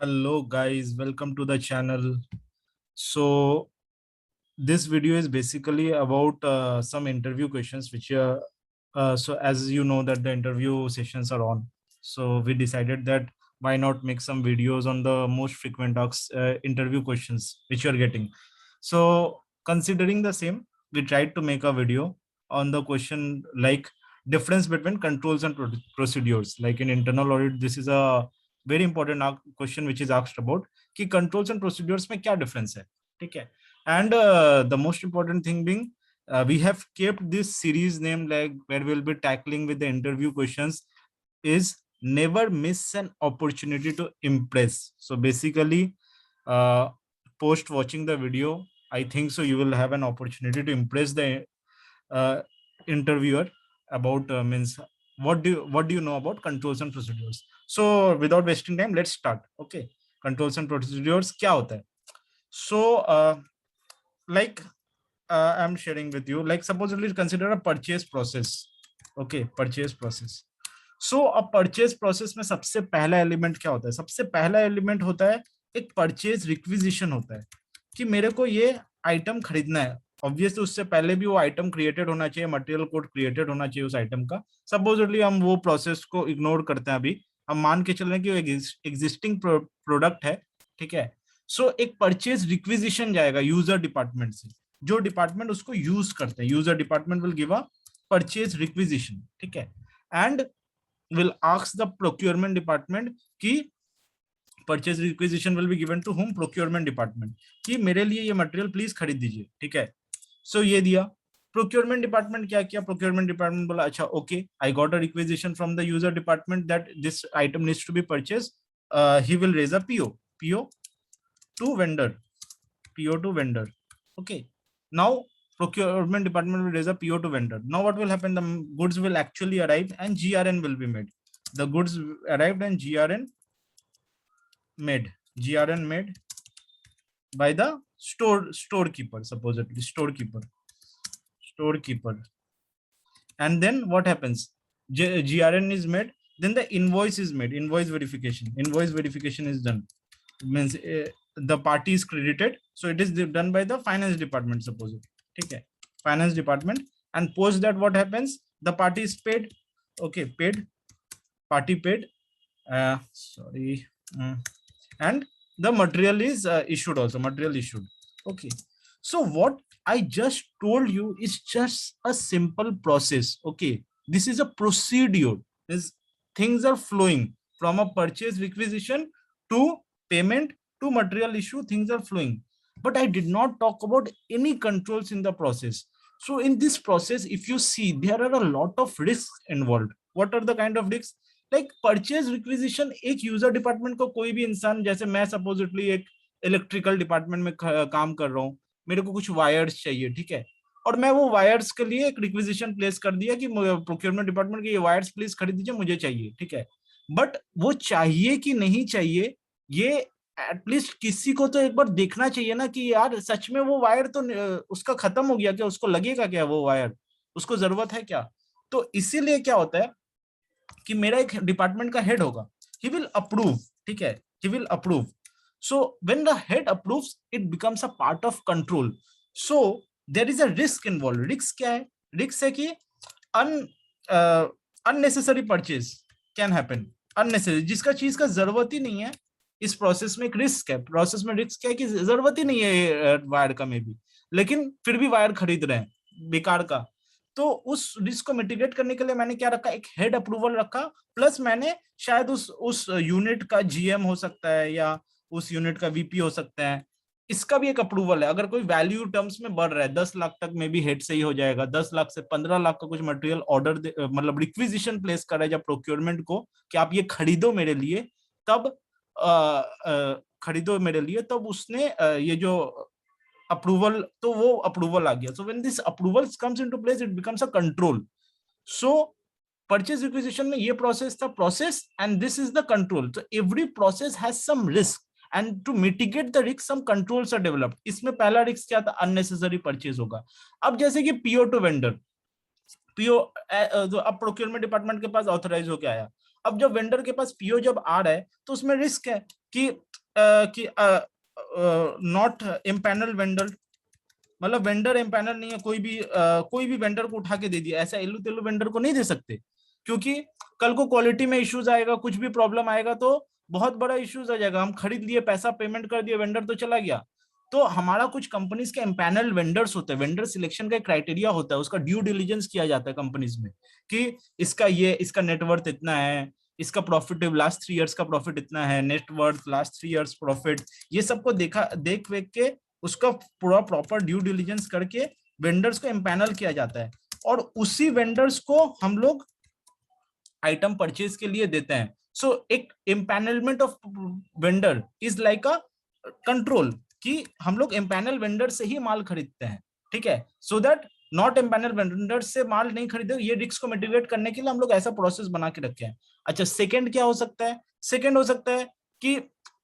Hello guys, welcome to the channel. So this video is basically about some interview questions which so as you know that the interview sessions are on. So we decided that why not make some videos on the most frequent asked interview questions which you are getting. So considering the same, we tried to make a video on the question like difference between controls and procedures. Like in internal audit, this is a very important question which is asked about कि controls and procedures में क्या difference है, ठीक है? And the most important thing being, we have kept this series name like where we'll be tackling with the interview questions is never miss an opportunity to impress. So basically, uh, post watching the video, I think so you will have an opportunity to impress the uh, interviewer about means what do you know about controls and procedures. So without wasting time, let's start. Okay, controls and procedures क्या होता है? So like I'm sharing with you, like supposedly consider a purchase process. Okay, purchase process. So अब purchase process में सबसे पहला element क्या होता है? सबसे पहला एलिमेंट होता है एक परचेज रिक्विजिशन होता है कि मेरे को ये आइटम खरीदना है. ऑब्वियसली उससे पहले भी वो आइटम क्रिएटेड होना चाहिए, मटेरियल कोड क्रिएटेड होना चाहिए उस आइटम का. सपोजिटली हम वो प्रोसेस को इग्नोर करते हैं, अभी हम मान के चल रहे हैं कि वो एग्जिस्टिंग प्रोडक्ट है, ठीक है. सो एक परचेज रिक्विजिशन जाएगा यूजर डिपार्टमेंट से, जो डिपार्टमेंट उसको यूज करते हैं. User department will give a purchase requisition, ठीक है. And will ask the procurement department कि purchase requisition will be given to whom? Procurement department, कि मेरे लिए ये मटेरियल प्लीज खरीद दीजिए, ठीक है. सो ये दिया. प्रोक्योरमेंट डिपार्टमेंट क्या किया? प्रोक्योरमेंट डिपार्टमेंट बोला अच्छा okay, I got a requisition from the user department that this item needs to be purchase. He will raise a PO to vendor, PO to vendor. Okay. Now procurement department will raise a PO to vendor. Now what will happen? The goods will actually arrive and GRN will be made. The goods arrived and GRN made by the storekeeper, supposedly storekeeper. And then what happens? GRN is made, then the invoice is made. Invoice verification is done. Means the party is credited, so it is done by the finance department, supposedly, okay, finance department. And post that what happens? The party is paid. Okay, paid, party paid, sorry, and the material is issued also, material issued. Okay, so what I just told you is just a simple process. Okay, this is a procedure. Is things are flowing from a purchase requisition to payment to material issue, things are flowing. But I did not talk about any controls in the process. So in this process, if you see, there are a lot of risks involved. What are the kind of risks? Like purchase requisition एक user department को कोई भी इंसान, जैसे मैं supposedly एक electrical department में काम कर रहा हूँ, मेरे को कुछ वायर्स चाहिए, ठीक है, और मैं वो वायर्स के लिए एक रिक्विजिशन प्लेस कर दिया कि प्रोक्योरमेंट डिपार्टमेंट के ये वायर्स प्लीज खरीद दीजिए, मुझे चाहिए, ठीक है. बट वो चाहिए कि नहीं चाहिए, ये एटलीस्ट किसी को तो एक बार देखना चाहिए ना कि यार सच में वो वायर तो उसका खत्म हो गया क्या, उसको लगेगा क्या वो वायर, उसको जरूरत है क्या. तो इसीलिए क्या होता है कि मेरा एक डिपार्टमेंट का हेड होगा, ही विल अप्रूव, ठीक है, he will approve. So when the head approves, it becomes a part of control. So there is a risk involve. Risk क्या है? रिस्क है कि an unnecessary purchase can happen. Unnecessary, जिसका चीज का जरूरत ही नहीं है, इस प्रोसेस में एक रिस्क है. प्रोसेस में रिस्क क्या है कि जरूरत ही नहीं है वायर का में भी, लेकिन फिर भी वायर खरीद रहे हैं बेकार का. तो उस रिस्क को मिटिगेट करने के लिए मैंने क्या रखा? एक हेड अप्रूवल रखा, प्लस मैंने शायद उस यूनिट का GM हो सकता है या उस यूनिट का VP हो सकता है, इसका भी एक अप्रूवल है. अगर कोई वैल्यू टर्म्स में बढ़ रहा है 10 लाख तक में भी हेड से ही हो जाएगा. 10 लाख से 15 लाख का कुछ मटेरियल ऑर्डर मतलब रिक्विजिशन प्लेस कर रहा है जब प्रोक्योरमेंट को कि आप ये खरीदो मेरे लिए, तब खरीदो मेरे लिए, तब उसने ये जो अप्रूवल, तो वो अप्रूवल आ गया. So when this approval comes into place, it becomes a control. So purchase requisition में ये प्रोसेस था, process, and this is the control. तो every process has some risk, and to mitigate the risk some controls are developed. इसमें पहला risk क्या था? Unnecessary purchase होगा. अब जैसे कि PO टू वेंडर, पीओ अब प्रोक्योरमेंट डिपार्टमेंट के पास ऑथराइज होके आया. अब जब वेंडर के पास PO जब आ रहा है, तो उसमें रिस्क है कि कि नॉट एम्पैनल वेंडर, मतलब वेंडर एम्पैनल नहीं है, कोई भी वेंडर को उठा के दे दिया, ऐसा इल्लू तिल्लू वेंडर को नहीं दे सकते, क्योंकि कल को क्वालिटी में इश्यूज आएगा, कुछ भी प्रॉब्लम आएगा तो बहुत बड़ा इश्यूज आ जाएगा। हम खरीद लिए, पैसा पेमेंट कर दिए, वेंडर तो चला गया। तो हमारा कुछ कंपनीज के एम्पैनल वेंडर्स होते हैं, वेंडर सिलेक्शन का क्राइटेरिया होता है, उसका ड्यू डिलीजेंस किया जाता है कंपनीज में, कि इसका नेटवर्थ इतना है, इसका प्रॉफिट लास्ट 3 इयर्स का प्रॉफिट इतना है, नेटवर्थ लास्ट 3 इयर्स प्रॉफिट, ये सबको देख वेख के उसका पूरा प्रॉपर ड्यू डिलीजेंस करके वेंडर्स को एम्पैनल किया जाता है, और उसी वेंडर्स को हम लोग आइटम परचेज के लिए देते हैं। सो एक empanelment of vendor is like a control, कि हम लोग एम्पैनल वेंडर से ही माल खरीदते हैं, ठीक है, so that not empanel vendor से माल नहीं खरीदे। ये रिस्क को मिटिगेट करने के लिए हम लोग ऐसा प्रोसेस बना के रखे हैं। अच्छा, सेकेंड क्या हो सकता है? सेकेंड हो सकता है कि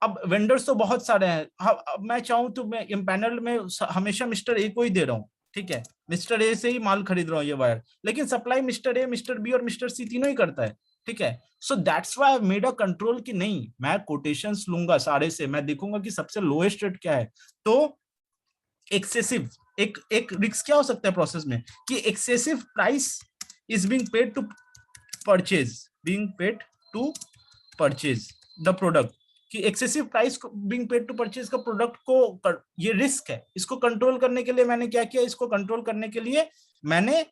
अब वेंडर्स तो बहुत सारे हैं, अब मैं चाहूं तो मैं एम्पैनल में हमेशा मिस्टर ए को ही दे रहा हूँ, ठीक है, मिस्टर ए से ही माल खरीद रहा हूँ ये वायर, लेकिन supply mister A, mister B और मिस्टर सी तीनों ही करता है, ठीक है। So that's why I made a control कि नहीं, मैं कोटेशंस लूंगा सारे से, मैं देखूंगा कि सबसे लोएस्ट रेट क्या है। तो एक्सेसिव एक रिस्क क्या हो सकता है प्रोसेस में, कि excessive price is being paid to purchase the product, कि excessive price being paid to purchase का प्रोडक्ट को, ये रिस्क है। इसको कंट्रोल करने के लिए मैंने क्या किया, इसको कंट्रोल करने के लिए मैंने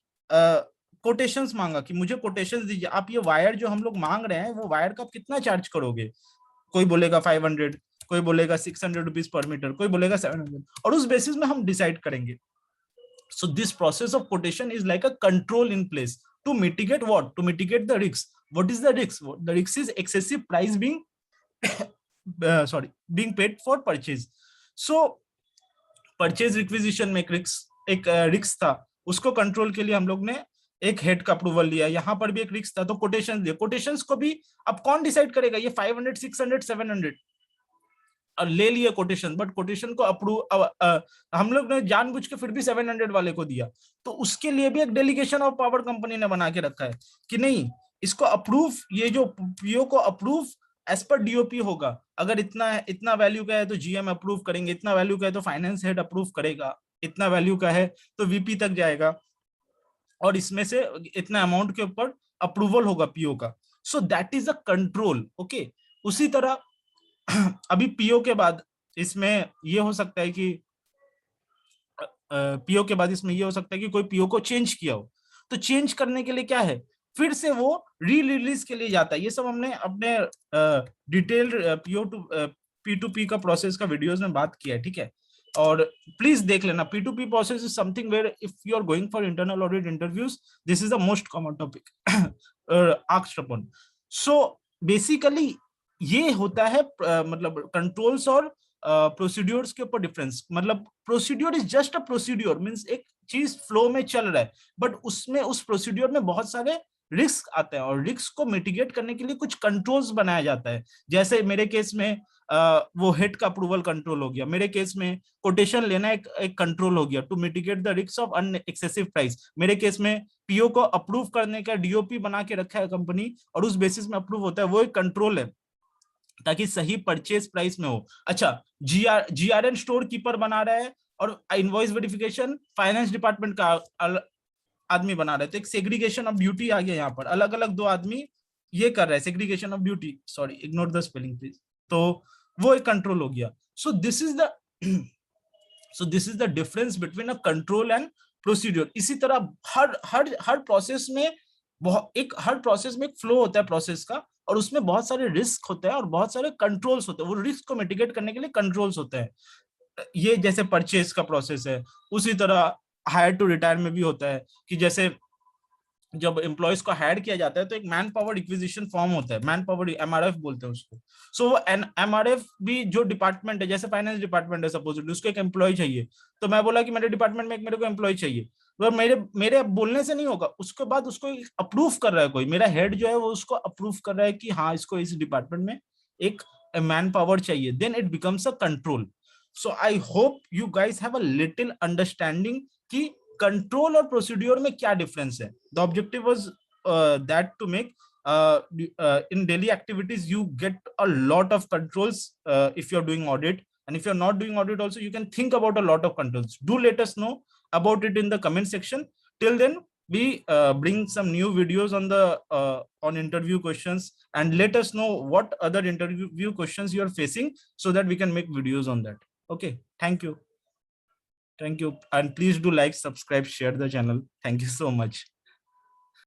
कोटेशंस मांगा, कि मुझे कोटेशंस दीजिए, आप ये वायर जो हम लोग मांग रहे हैं, वो वायर का आप कितना चार्ज करोगे। कोई बोलेगा 500, कोई बोलेगा 600 रुपीज पर मीटर, कोई बोलेगा 700, और उस बेसिस में हम डिसाइड करेंगे। So this process of quotation is like a control in place to mitigate what? To mitigate the risk. What is the risk? The risk is excessive price being being paid for purchase. So purchase requisition में एक रिक्स था, उसको control के लिए हम लोग ने एक हेड का अप्रूवल लिया। यहाँ पर भी एक रिक्स था, तो कोटेशन दिए। कोटेशंस को भी अब कौन डिसाइड करेगा, ये 500, 600, 700 और ले लिए कोटेशन, बट कोटेशन को अप्रूव हम लोग ने जानबूझ के फिर भी 700 वाले को दिया। तो उसके लिए भी एक डेलीगेशन ऑफ पावर कंपनी ने बना के रखा है कि नहीं, इसको अप्रूव, ये जो पीओ को अप्रूव एज पर डीओपी होगा। अगर इतना वैल्यू का है तो जीएम अप्रूव करेंगे, इतना वैल्यू का है तो फाइनेंस हेड अप्रूव करेगा, इतना वैल्यू का है तो वीपी तक जाएगा, और इसमें से इतना अमाउंट के ऊपर अप्रूवल होगा पीओ का। So that is a control. Okay, उसी तरह अभी पीओ के बाद इसमें ये हो सकता है कि पीओ के बाद इसमें ये हो सकता है कि कोई पीओ को चेंज किया हो, तो चेंज करने के लिए क्या है, फिर से वो री रिलीज के लिए जाता है। ये सब हमने अपने डिटेल्ड पी टू पी का प्रोसेस का वीडियोस में बात किया है, ठीक है, और प्लीज देख लेना। P to P process is something where if you are going for internal audit interviews, this is the most common topic asked upon. So basically ये होता है मतलब कंट्रोल्स और प्रोसीड्योर्स के ऊपर डिफरेंस। मतलब procedure is just a procedure, means एक चीज फ्लो में चल रहा है, बट उसमें उस प्रोसीड्योर में बहुत सारे रिस्क आते हैं, और रिस्क को मिटिगेट करने के लिए कुछ कंट्रोल्स बनाया जाता है। जैसे मेरे केस में वो हेड का अप्रूवल कंट्रोल हो गया, मेरे केस में कोटेशन लेना एक कंट्रोल हो गया to mitigate the risk of an excessive price. मेरे केस में पीओ को अप्रूव करने का डीओपी बना के रखा है कंपनी, और उस बेसिस में अप्रूव होता है, वो एक कंट्रोल है ताकि सही परचेज प्राइस में हो। अच्छा, जीआरएन स्टोर कीपर बना रहा है, और इनवॉइस वेरिफिकेशन फाइनेंस डिपार्टमेंट का आदमी बना रहे, तो एक सेग्रीगेशन ऑफ ड्यूटी आ गया यहाँ पर, अलग अलग दो आदमी ये कर रहे हैं segregation of duty, sorry ignore the spelling please. तो वो एक कंट्रोल हो गया। So this is the difference between a control and procedure. इसी तरह हर प्रोसेस में हर प्रोसेस में एक फ्लो होता है प्रोसेस का, और उसमें बहुत सारे रिस्क होते हैं और बहुत सारे कंट्रोल्स होते हैं। वो रिस्क को मिटिगेट करने के लिए कंट्रोल्स होते हैं। ये जैसे परचेज का प्रोसेस है, उसी तरह हायर टू रिटायर में भी होता है, कि जैसे जब एम्प्लॉयज को हायर किया जाता है तो एक मैन पावर इक्विजिशन फॉर्म होता है, मैन पावर एमआरएफ बोलते हैं उसको। सो वो एमआरएफ भी जो डिपार्टमेंट है, जैसे फाइनेंस डिपार्टमेंट है सपोज, उसको एक एम्प्लॉय चाहिए, तो मैं बोला कि मेरे डिपार्टमेंट में एक मेरे को एम्प्लॉय चाहिए, तो मेरे बोलने से नहीं होगा, उसके बाद उसको अप्रूव कर रहा है कोई, मेरा हेड जो है वो उसको अप्रूव कर रहा है कि हाँ इसको इस डिपार्टमेंट में एक मैन पावर चाहिए, then it becomes a control. So I hope you guys have a little understanding कि कंट्रोल और प्रोसीड्योर में क्या डिफरेंस है। The objective was that to make in daily activities you get a lot of controls if you're doing audit, and if you're not doing audit also, you can think about a lot of controls. Do let us know about it in the comment section. Till then, we bring some new videos on the on interview questions, and let us know what other interview questions you are facing, so that we can make videos on that. Okay, thank you. Thank you, and please do like, subscribe, share the channel. Thank you so much.